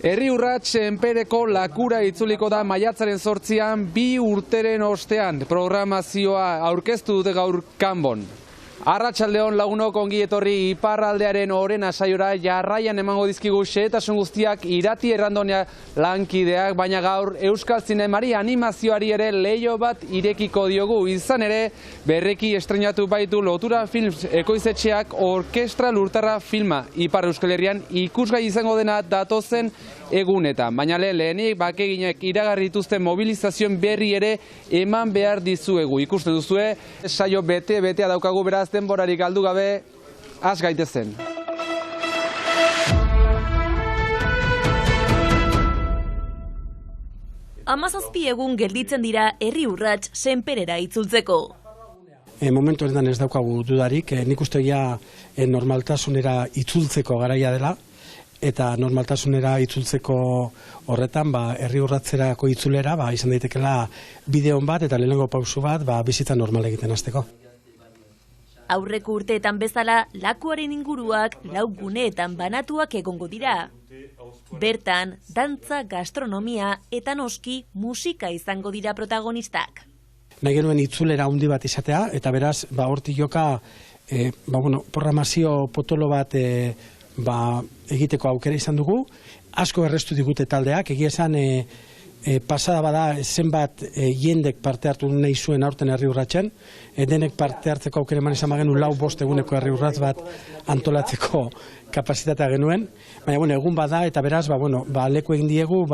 Herri urrats enpereko lakura itzuliko da maiatzaren 8an 2 urteren ostean programazioa aurkeztu dute gaur Kanbon. Arratsaldeon lagunok, ongi etorri iparraldearen orena saiora. Jarraian emango dizkigu xehetasun guztiak irati errandonea lankideak, baina gaur Euskal Zinemari animazioari ere leiho bat irekiko diogu. Izan ere, berreki estreinatu baitu Lotura Films ekoizetxeak Orkestra Lurtarra filma. Ipar Euskal Herrian ikusgai izango dena datozen egunetan. Baina lehenik bakeginek iragarri dituzten mobilizazioen berri ere eman behar dizuegu. Ikusten duzue, saio betea daukagu, beraz denborarik galdu gabe, has gaitezen. Hamazazpi egun gelditzen dira herri urrats senperera itzultzeko. Momentu honetan ez daukagu dudarik, nik uste normaltasunera itzultzeko garaia dela, eta normaltasunera itzultzeko horretan, herri urratzerako itzulera, izan daitekela bideon bat eta lehenengo pausu bat, bizitza normal egiten hasteko. Aurreko urteetan bezala, lakuaren inguruak 4 guneetan banatuak egongo dira. Bertan, dantza, gastronomia eta noski musika izango dira protagonistak. Nahi genuen itzulera handi bat izatea, eta beraz, hortik joka programazio potolo bat egiteko aukera izan dugu. Asko errestu digute taldeak, egia esan pasada bada zenbat jendek parte hartu nahi zuen aurten herri urratsen, denek parte hartzeko aukera eman izan bagenu 4-5 eguneko herri urratz bat antolatzeko kapazitatea genuen, baina egun bada eta beraz leku egin diegu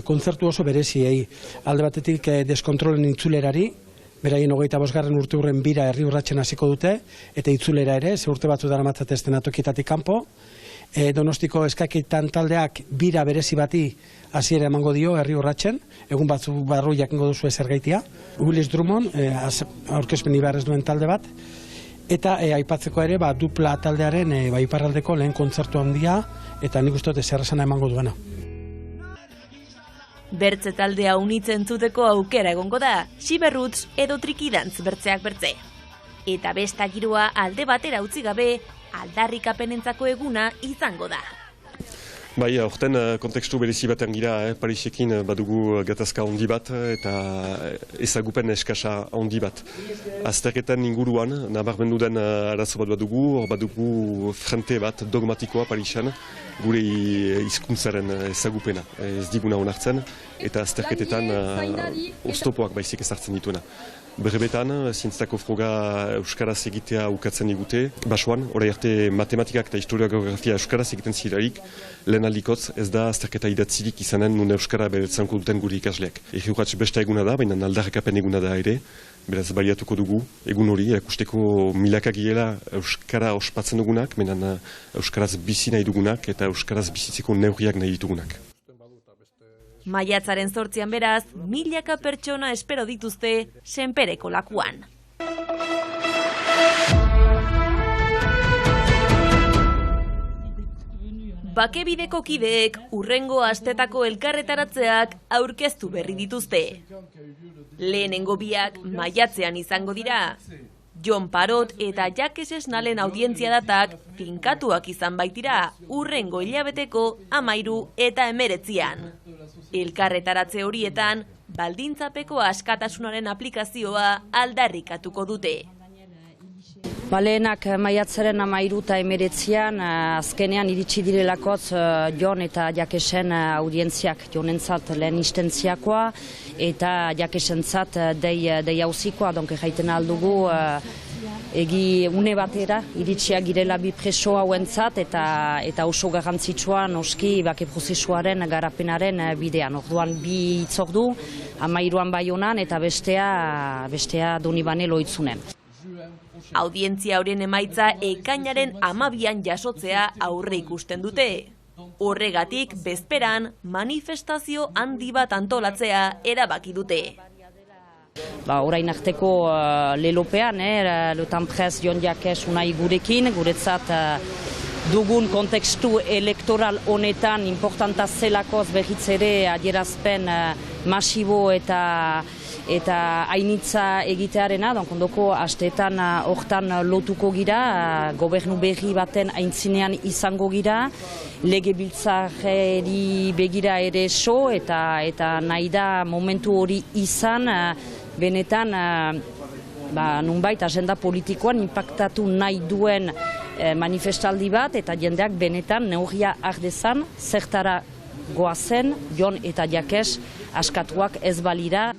kontzertu oso bereziei. Alde batetik deskontrolen itzulerari, beraien 25. urteurren bira herri urratsen hasiko dute, eta itzulera ere, ze urte batzu daramatzate eszenatokietatik kanpo. Donostiko eskakitan taldeak bira berezi bati hasiera emango dio herri urratsen, egun batzu barru jakingo duzu zergaitia. Willis Drummond, aurkezpen behar ez duen talde bat, eta aipatzeko ere dupla taldearen iparraldeko lehen kontzertu handia, eta nik uste dut zer esana emango duena. Bertze taldea unitzen zuteko aukera egongo da, Xiberrutz edo Trikidantz bertzeak bertze. Eta besta giroa alde batera utzi gabe, aldarrikapenentzako eguna izango da. Bai, aurten kontekstu berezi batean gira, Parisekin badugu gatazka handi bat eta ezagupen eskasa handi bat. Azterketan inguruan, nabarmendu den arazo bat badugu frente bat dogmatikoa Parisen, gure hizkuntzaren ezagupena ez diguna onartzen, eta azterketetan oztopoak baizik ezartzen dituena. Berbetan, zientzako froga euskaraz egitea ukatzen digute, basuan, orai arte matematikak eta historiografia euskaraz egiten zirarik, lehen aldikotz ez da azterketa idatzirik izanen nun euskara beretzanko duten gure ikasleak. Herri urrats besta eguna da, baina aldarrikapen eguna da ere, beraz baliatuko dugu, egun hori, akusteko milaka girela euskara ospatzen dugunak, baina euskaraz bizi nahi dugunak eta euskaraz bizitzeko neurriak nahi ditugunak. Maiatzaren 8an beraz, milaka pertsona espero dituzte senpereko lakuan. Bakebideko kideek hurrengo astetako elkarretaratzeak aurkeztu berri dituzte. Lehenengo biak maiatzean izango dira. Jon Parot eta Jakes Esnalen audientzia datak finkatuak izan baitira hurrengo hilabeteko 13 eta 19an. Elkarretaratze horietan, baldintzapeko askatasunaren aplikazioa aldarrikatuko dute. Lehenak maiatzaren 13 eta 19an azkenean iritsi direlakotz Jon eta Jakesen audientziak, Jonentzat lehen istentziakoa eta Jakesentzat dei hauzikoa, donke jaiten aldugu egi une batera iritsiak girela bi preso hauentzat eta oso garrantzitsua noski bake prozesuaren garapenaren bidean. Orduan bi hitzordu, 13an Baionan eta bestea Donibane Loitzunen. Audientzia horien emaitza ekainaren 12an jasotzea aurre ikusten dute. Horregatik, bezperan, manifestazio handi bat antolatzea erabaki dute. Orain arteko lelopean, lotan prez Jon Jakes unai gurekin, guretzat dugun kontekstu elektoral honetan importanta zelakoz berriz ere adierazpen masibo eta hainitza egitearena, ondoko asteetan hortan lotuko gira, gobernu berri baten aintzinean izango gira, legebiltzarreri begira ere so, eta nahi da momentu hori izan, benetan, nunbait agenda politikoan inpaktatu nahi duen manifestaldi bat, eta jendeak benetan neurria ardezan, zertara goazen, Jon eta Jakes askatuak ez balira.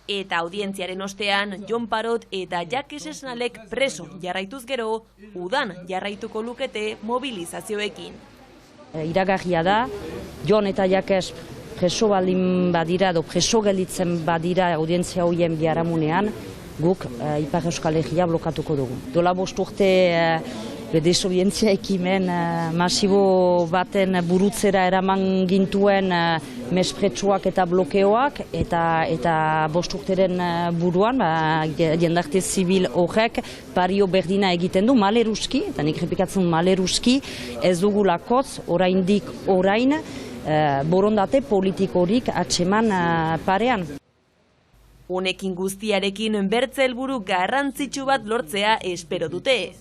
Eta audientziaren ostean, Jon Parot eta Jakes Esnalek preso jarraituz gero, udan jarraituko lukete mobilizazioekin. Iragarria da, Jon eta Jakes preso baldin badira, edo preso gelditzen badira audientzia horien biharamunean, guk Ipar Euskal Herria blokatuko dugu. Dola 5 urte desobedientzia ekimen masibo baten burutzera eraman gintuen mespretsuak eta blokeoak, eta 5 urteren buruan jendarte zibil horrek pario berdina egiten du maleruski, eta nik repikatzen maleruski, ez dugulakotz oraindik orain borondate politikorik atseman parean. Honekin guztiarekin bertze helburu garrantzitsu bat lortzea espero dute.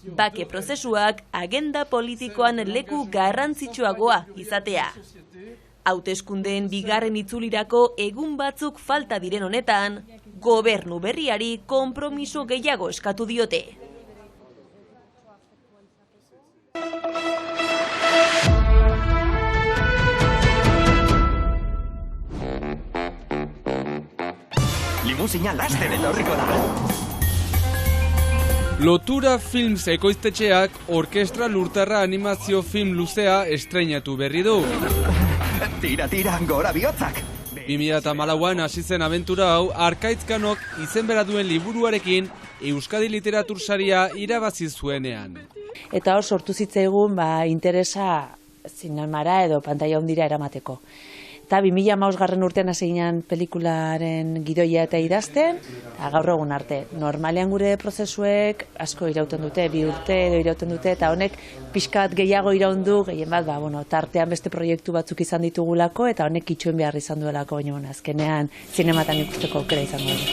Bake prozesuak agenda politikoan leku garrantzitsuagoa izatea. Hauteskundeen bigarren itzulirako egun batzuk falta diren honetan, gobernu berriari konpromiso gehiago eskatu diote. Limusina laster etorriko da. Lotura Films ekoiztetxeak orkestra lurtarra animazio film luzea estreinatu berri du. Tira, gora bihotzak! 2014an hasi zen abentura hau Arkaitzkanok izen bera duen liburuarekin Euskadi Literatur Saria irabazi zuenean. Eta hor sortu zitzaigun interesa zinemara edo pantaila hondira eramateko. Eta 2015 urtean hasi ginen pelikularen gidoia eta idazten, eta gaur egun arte. Normalean gure prozesuek asko irauten dute, 2 urte edo irauten dute, eta honek pixka bat gehiago iraundu, gehien bat, tartean beste proiektu batzuk izan ditugulako, eta honek itxuen behar izan duelako, baina azkenean zinematan ikusteko aukera izango du.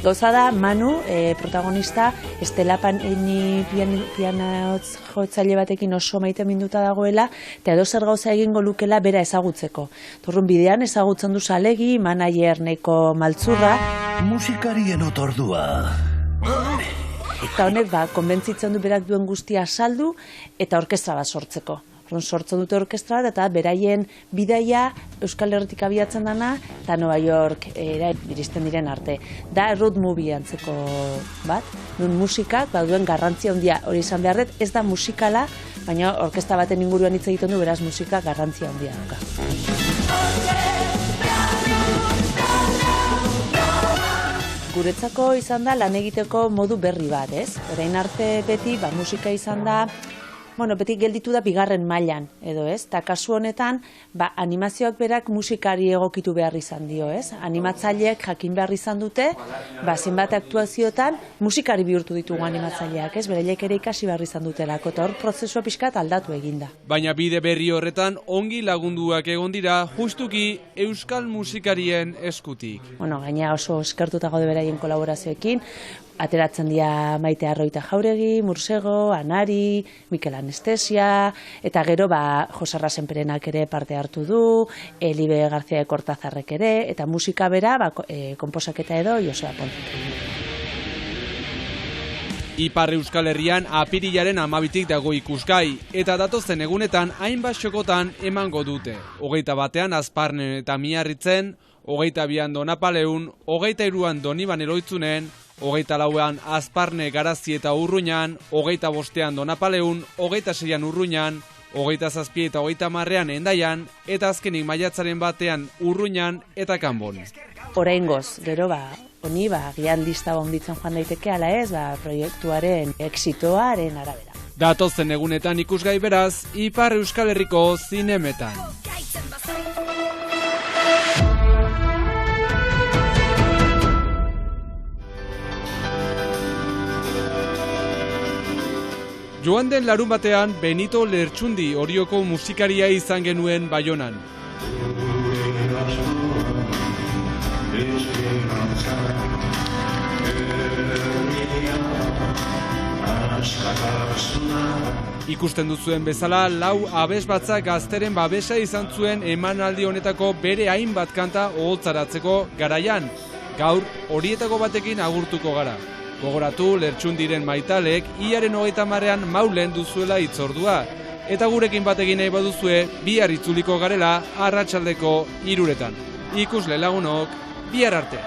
Gauza da, Manu, protagonista, Estela pianotz jotzaile batekin oso maite minduta dagoela, eta edo zer gauza egingo lukela bera ezagutzeko. Torrun bidean ezagutzen du salegi, manager nahiko maltzurra. Musikarien otordua. Eta honek, konbentzitzen du berak duen guztia saldu, eta orkestra bat sortzeko. Sortzen dute orkestra bat, eta beraien bidaia Euskal Herritik abiatzen dana, eta Nova York iristen diren arte. Da road movie antzeko bat, nun musikak duen garrantzia handia hori izan behar dut, ez da musikala, baina orkestra baten inguruan hitz egiten du, beraz musika garrantzia handia dauka. Guretzako izan da lan egiteko modu berri bat, ez? Orain arte beti musika izan da, beti gelditu da bigarren mailan, edo ez? Ta kasu honetan, animazioak berak musikari egokitu behar izan dio, ez? Animatzaileek jakin behar izan dute, zenbat aktuazioetan musikari bihurtu ditugu animatzaileak, ez? Beraiek ere ikasi behar izan dutelako, eta hor prozesua pixkat aldatu eginda. Baina bide berri horretan ongi lagunduak egon dira justuki euskal musikarien eskutik. Gaina oso eskertuta gaude beraien kolaborazioekin, ateratzen dira Maite Arroita Jauregi, Mursego, Anari, Mikel Anestesia, eta gero Josarra Senperenak ere parte hartu du, Elibe Garzia Kortazarrek ere, eta musika bera, konposaketa edo Joseba Ponte. Ipar Euskal Herrian apirilaren 12 dago ikusgai, eta datozen egunetan hainbat xokotan emango dute. 21 Azparnen eta Miarritzen, 22an Donapaleun, 23an Doniban Eloitzunen, 24an Azparne, Garazi eta Urruñan, 25an Donapaleun, 26an Urruñan, 27 eta 30an Hendaian, eta azkenik maiatzaren batean Urruñan eta Kanbon. Oraingoz, gero honi gian lista onditzen joan daiteke ala ez, proiektuaren exitoaren arabera. Datozen egunetan ikusgai beraz, Ipar Euskal Herriko zinemetan. Joan den larunbatean Benito Lertxundi Orioko musikaria izan genuen Baionan. Ikusten duzuen bezala, lau abesbatza gazteren babesa izan zuen emanaldi honetako bere hainbat kanta oholtzaratzeko garaian. Gaur horietako batekin agurtuko gara. Gogoratu Lertxundiren maitalek iaren 30ean Maulen duzuela hitzordua. Eta gurekin batekin nahi baduzue, bihar itzuliko garela arratsaldeko 3:00. Ikusle lagunok, bihar arte.